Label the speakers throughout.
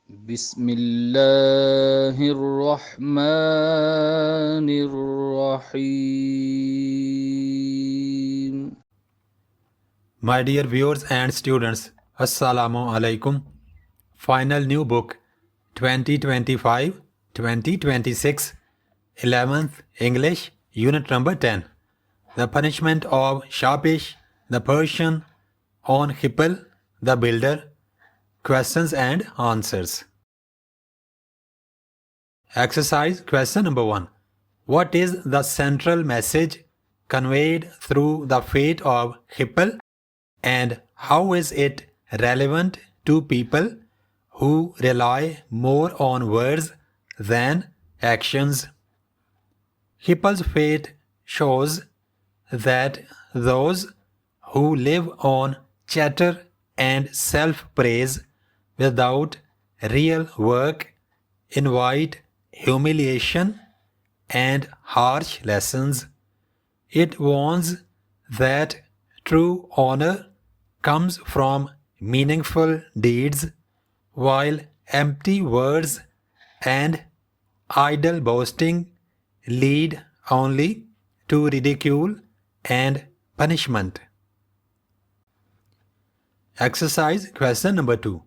Speaker 1: بسم الله الرحمن الرحيم.
Speaker 2: My dear viewers and students, Assalamu alaikum. Final new book 2025-2026, 11th English, unit number 10. The punishment of Shahpesh, the Persian, on Khipil, the builder. Questions and answers. Exercise question number 1. What is the central message conveyed through the fate of Khipil, and how is it relevant to people who rely more on words than actions? Khipil's fate shows that those who live on chatter and self-praise without real work invite humiliation and harsh lessons. It warns that true honor comes from meaningful deeds, while empty words and idle boasting lead only to ridicule and punishment. Exercise question number 2.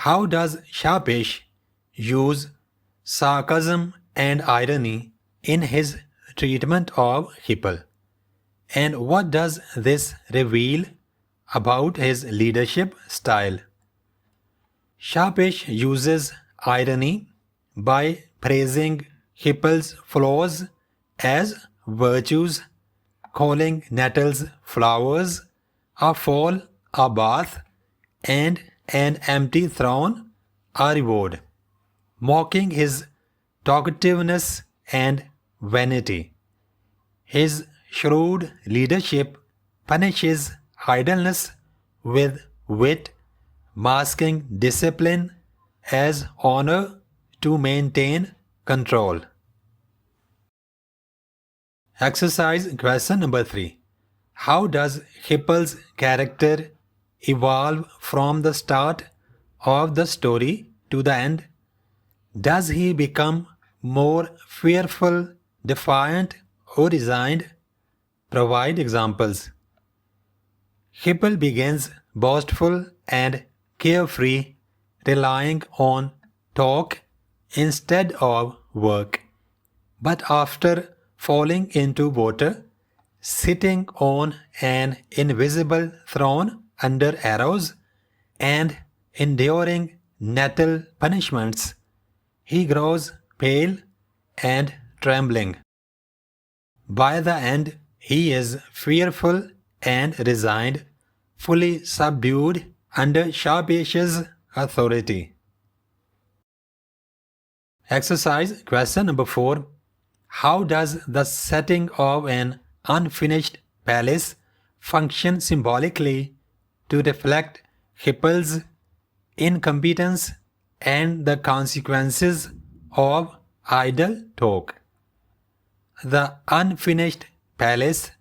Speaker 2: How does Shahpesh use sarcasm and irony in his treatment of Khipil? And what does this reveal about his leadership style? Shahpesh uses irony by praising Khipil's flaws as virtues, calling nettles flowers, a fall a bath, and an empty throne a reward, mocking his talkativeness and vanity. His shrewd leadership punishes idleness with wit, masking discipline as honor to maintain control. Exercise question number 3. How does Khipil's character evolve from the start of the story to the end? Does he become more fearful, defiant, or resigned? Provide examples. Khipil begins boastful and carefree, relying on talk instead of work. But after falling into water, sitting on an invisible throne under arrows, and enduring nettle punishments, he grows pale and trembling. By the end, he is fearful and resigned, fully subdued under Shahpesh's authority. Exercise question number 4. How does the setting of an unfinished palace function symbolically to reflect Khipil's incompetence and the consequences of idle talk? The unfinished palace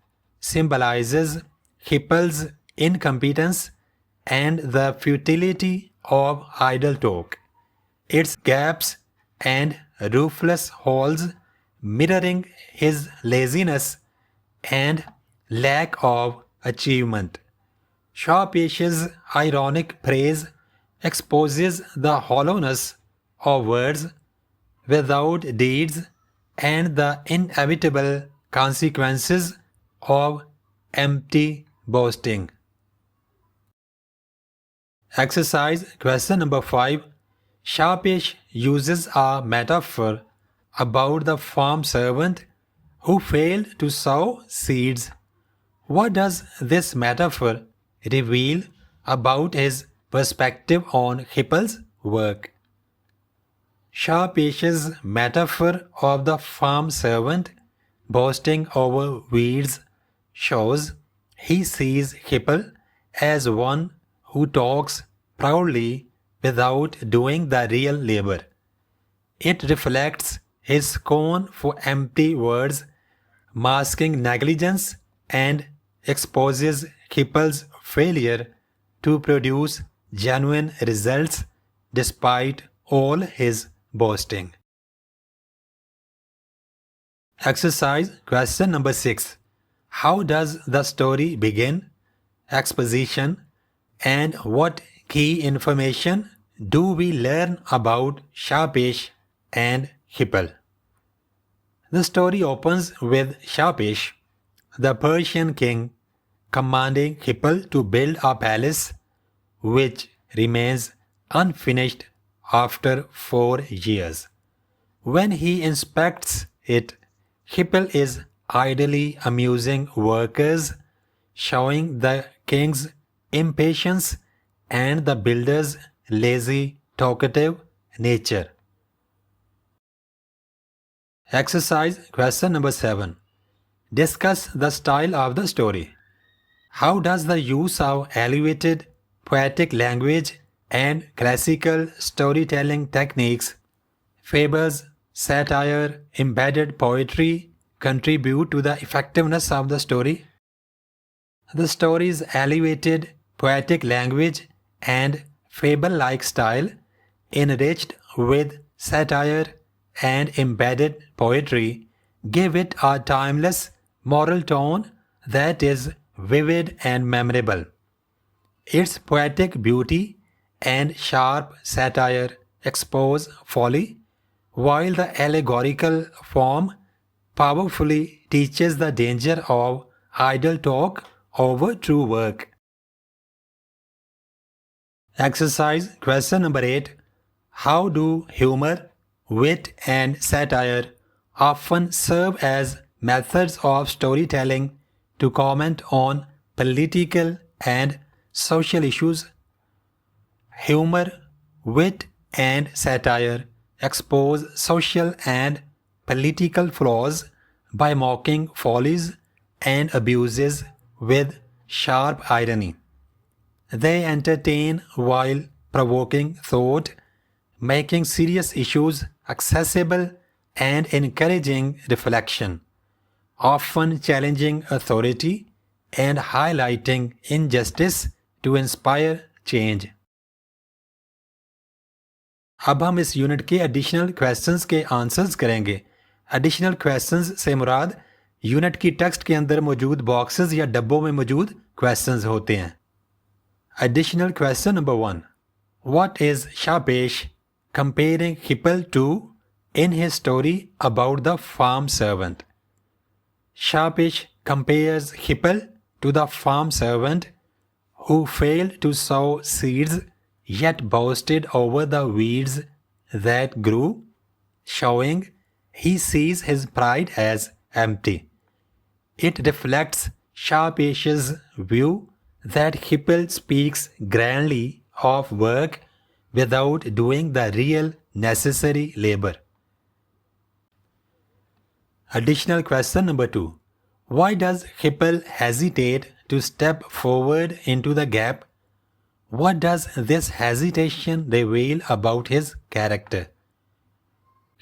Speaker 2: symbolizes Khipil's incompetence and the futility of idle talk, its gaps and roofless halls mirroring his laziness and lack of achievement. Shahpesh's ironic praise exposes the hollowness of words without deeds and the inevitable consequences of empty boasting. Exercise question number 5. Shahpesh uses a metaphor about the farm servant who failed to sow seeds. What does this metaphor reveal about his perspective on Khipil's work? Shahpesh's metaphor of the farm servant boasting over weeds shows he sees Khipil as one who talks proudly without doing the real labor. It reflects his scorn for empty words, masking negligence, and exposes Khipil's failure to produce genuine results despite all his boasting. Exercise question number 6. How does the story begin? Exposition. And what key information do we learn about Shahpesh and Khipil? The story opens with Shahpesh, the Persian king, commanding Khipil to build a palace which remains unfinished after 4 years. When he inspects it, Khipil is idly amusing workers, showing the king's impatience and the builder's lazy, talkative nature. Exercise question number 7. Discuss the style of the story. How does the use of elevated poetic language and classical storytelling techniques, fables, satire, embedded poetry contribute to the effectiveness of the story? The story's elevated poetic language and fable-like style, enriched with satire and embedded poetry, give it a timeless moral tone that is vivid and memorable. Its poetic beauty and sharp satire expose folly, while the allegorical form powerfully teaches the danger of idle talk over true work. Exercise question number 8. How do humor, wit and satire often serve as methods of storytelling to comment on political and social issues? Humor, wit and satire expose social and political flaws by mocking follies and abuses with sharp irony. They entertain while provoking thought, making serious issues accessible and encouraging reflection, often challenging authority and highlighting injustice to inspire change. अब हम इस unit के additional questions के answers करेंगे. Additional questions से मुराद unit की text के अंदर मौजूद बॉक्सेस या डब्बों में मौजूद क्वेश्चंस होते हैं. Additional question number 1. What is Shahpesh comparing Khipil to in his story about the farm servant? Shahpesh compares Khipil to the farm servant who failed to sow seeds yet boasted over the weeds that grew, showing he sees his pride as empty. It reflects Shahpesh's view that Khipil speaks grandly of work without doing the real necessary labor. Additional question number 2. Why does Khipil hesitate to step forward into the gap? What does this hesitation reveal about his character?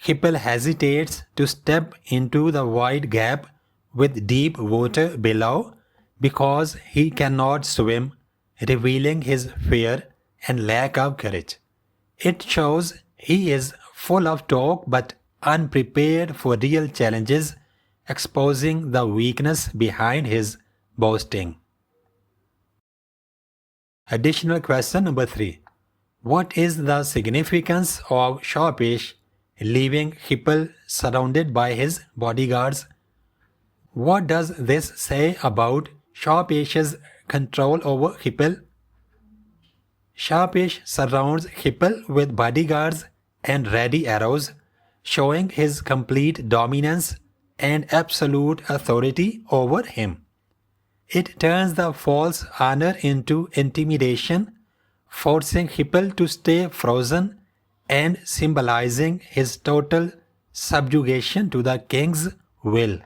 Speaker 2: Khipil hesitates to step into the wide gap with deep water below because he cannot swim, revealing his fear and lack of courage. It shows he is full of talk but unprepared for real challenges, exposing the weakness behind his boasting. Additional question number 3. What is the significance of Shahpesh leaving Khipil surrounded by his bodyguards? What does this say about Shahpesh's control over Khipil? Shahpesh surrounds Khipil with bodyguards and ready arrows, showing his complete dominance and absolute authority over him. It turns the false honor into intimidation, forcing Khipil to stay frozen and symbolizing his total subjugation to the king's will.